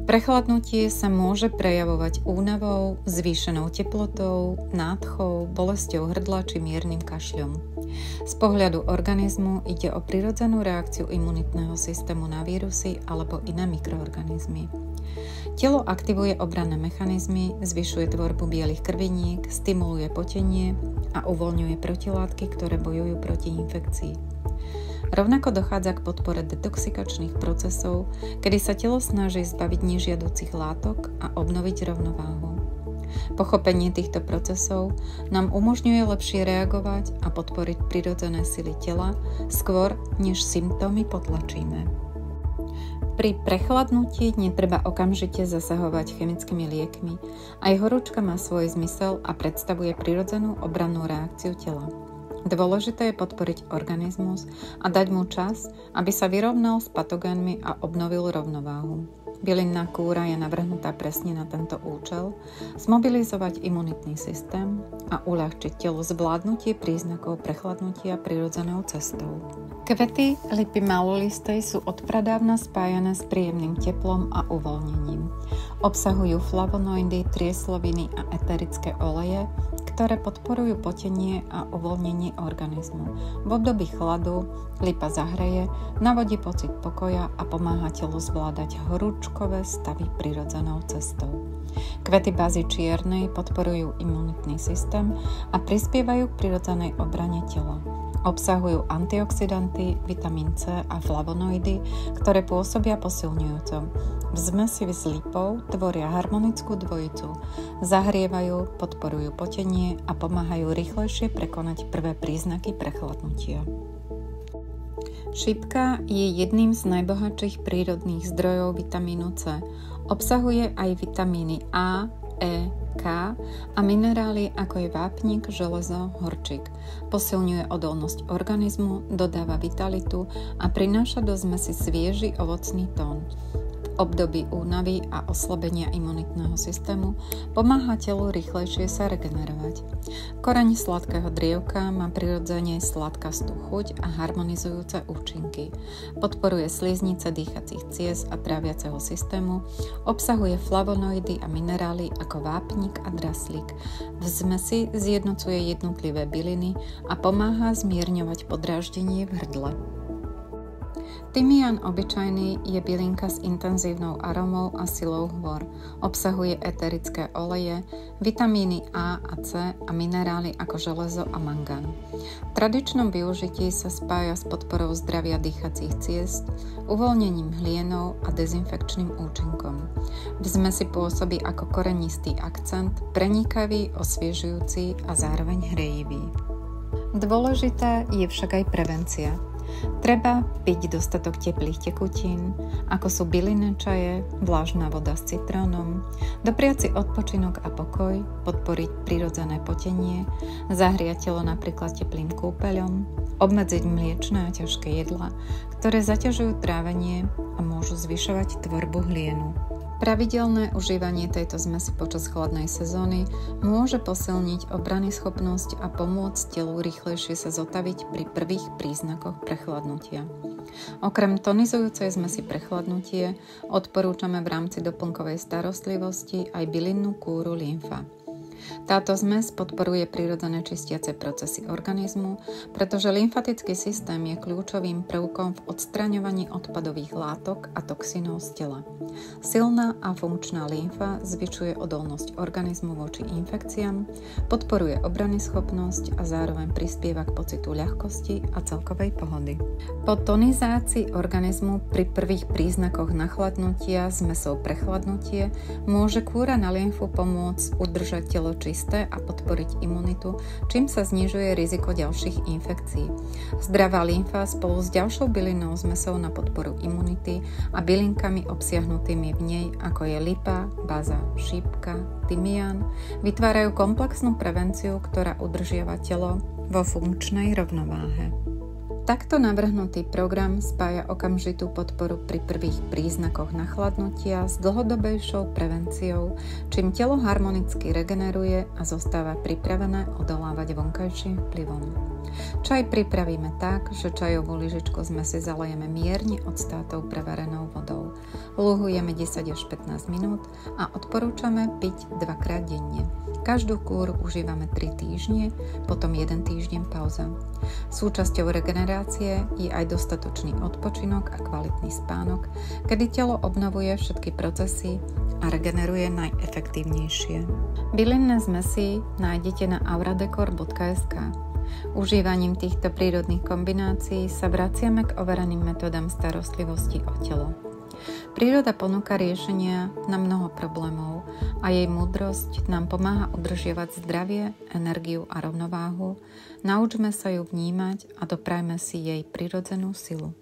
Prechladnutie sa môže prejavovať únavou, zvýšenou teplotou, nádchou, bolesťou hrdla či miernym kašľom. Z pohľadu organizmu ide o prirodzenú reakciu imunitného systému na vírusy alebo iné mikroorganizmy. Telo aktivuje obranné mechanizmy, zvyšuje tvorbu bielych krviniek, stimuluje potenie a uvoľňuje protilátky, ktoré bojujú proti infekcii. Rovnako dochádza k podpore detoxikačných procesov, kedy sa telo snaží zbaviť nežiaducich látok a obnoviť rovnováhu. Pochopenie týchto procesov nám umožňuje lepšie reagovať a podporiť prirodzené sily tela skôr, než symptómy potlačíme. Pri prechladnutí netreba okamžite zasahovať chemickými liekmi. Aj horúčka má svoj zmysel a predstavuje prirodzenú obrannú reakciu tela. Dôležité je podporiť organizmus a dať mu čas, aby sa vyrovnal s patogénmi a obnovil rovnováhu. Bylinná kúra je navrhnutá presne na tento účel, zmobilizovať imunitný systém a uľahčiť telu zvládnutie príznakov prechladnutia prirodzenou cestou. Kvety lipy malolistej sú odpradávna spájané s príjemným teplom a uvoľnením. Obsahujú flavonoidy, triesloviny a eterické oleje, ktoré podporujú potenie a uvoľnenie organizmu. V období chladu lipa zahreje, navodí pocit pokoja a pomáha telu zvládať horúčkové stavy prirodzenou cestou. Kvety bázy čiernej podporujú imunitný systém a prispievajú k prirodzenej obrane tela. Obsahujú antioxidanty, vitamín C a flavonoidy, ktoré pôsobia posilňujúco. V zmesi s lipou tvoria harmonickú dvojicu, zahrievajú, podporujú potenie a pomáhajú rýchlejšie prekonať prvé príznaky prechladnutia. Šipka je jedným z najbohatších prírodných zdrojov vitamínu C. Obsahuje aj vitamíny A, E, K a minerály ako je vápnik, železo, horčík. Posilňuje odolnosť organizmu, dodáva vitalitu a prináša do zmesi svieži ovocný tón. V období únavy a oslabenia imunitného systému pomáha telu rýchlejšie sa regenerovať. Koreň sladkého drievka má prirodzene sladkastú chuť a harmonizujúce účinky. Podporuje sliznice dýchacích ciest a tráviaceho systému, obsahuje flavonoidy a minerály ako vápnik a draslík. V zmesi zjednocuje jednotlivé byliny a pomáha zmierňovať podráždenie v hrdle. Tymián obyčajný je bylinka s intenzívnou arómou a silou hôr. Obsahuje eterické oleje, vitamíny A a C a minerály ako železo a mangán. V tradičnom využití sa spája s podporou zdravia dýchacích ciest, uvoľnením hlienov a dezinfekčným účinkom. V zmesi pôsobí ako korenistý akcent, prenikavý, osviežujúci a zároveň hrejivý. Dôležitá je však aj prevencia. Treba piť dostatok teplých tekutín, ako sú bylinné čaje, vlažná voda s citrónom, dopriať si odpočinok a pokoj, podporiť prirodzené potenie, zahriať telo napríklad teplým kúpeľom, obmedziť mliečne a ťažké jedlá, ktoré zaťažujú trávenie a môžu zvyšovať tvorbu hlienu. Pravidelné užívanie tejto zmesi počas chladnej sezóny môže posilniť obranyschopnosť a pomôcť telu rýchlejšie sa zotaviť pri prvých príznakoch prechladnutia. Okrem tonizujúcej zmesi prechladnutie odporúčame v rámci doplnkovej starostlivosti aj bylinnú kúru lymfa. Táto zmes podporuje prirodzené čistiace procesy organizmu, pretože lymfatický systém je kľúčovým prvkom v odstraňovaní odpadových látok a toxínov z tela. Silná a funkčná lymfa zvyšuje odolnosť organizmu voči infekciám, podporuje obranyschopnosť a zároveň prispieva k pocitu ľahkosti a celkovej pohody. Po tonizácii organizmu pri prvých príznakoch nachladnutia zmesou prechladnutie môže kúra na lymfu pomôcť udržať telo čisté a podporiť imunitu, čím sa znižuje riziko ďalších infekcií. Zdravá lymfa spolu s ďalšou bylinnou zmesou na podporu imunity a bylinkami obsiahnutými v nej, ako je lipa, baza, šípka, tymián, vytvárajú komplexnú prevenciu, ktorá udržiava telo vo funkčnej rovnováhe. Takto navrhnutý program spája okamžitú podporu pri prvých príznakoch nachladnutia s dlhodobejšou prevenciou, čím telo harmonicky regeneruje a zostáva pripravené odolávať vonkajším vplyvom. Čaj pripravíme tak, že čajovú lyžičku zmesi zalejeme mierne odstátou prevarenou vodou. Lúhujeme 10 až 15 minút a odporúčame piť 2-krát denne. Každú kúru užívame 3 týždne, potom 1 týždeň pauza. Súčasťou regenerácie je aj dostatočný odpočinok a kvalitný spánok, kedy telo obnovuje všetky procesy a regeneruje najefektívnejšie. Bylinné zmesy nájdete na auradecor.sk. Užívaním týchto prírodných kombinácií sa vraciame k overeným metodám starostlivosti o telo. Príroda ponúka riešenia na mnoho problémov a jej múdrosť nám pomáha udržiavať zdravie, energiu a rovnováhu. Naučme sa ju vnímať a doprajme si jej prirodzenú silu.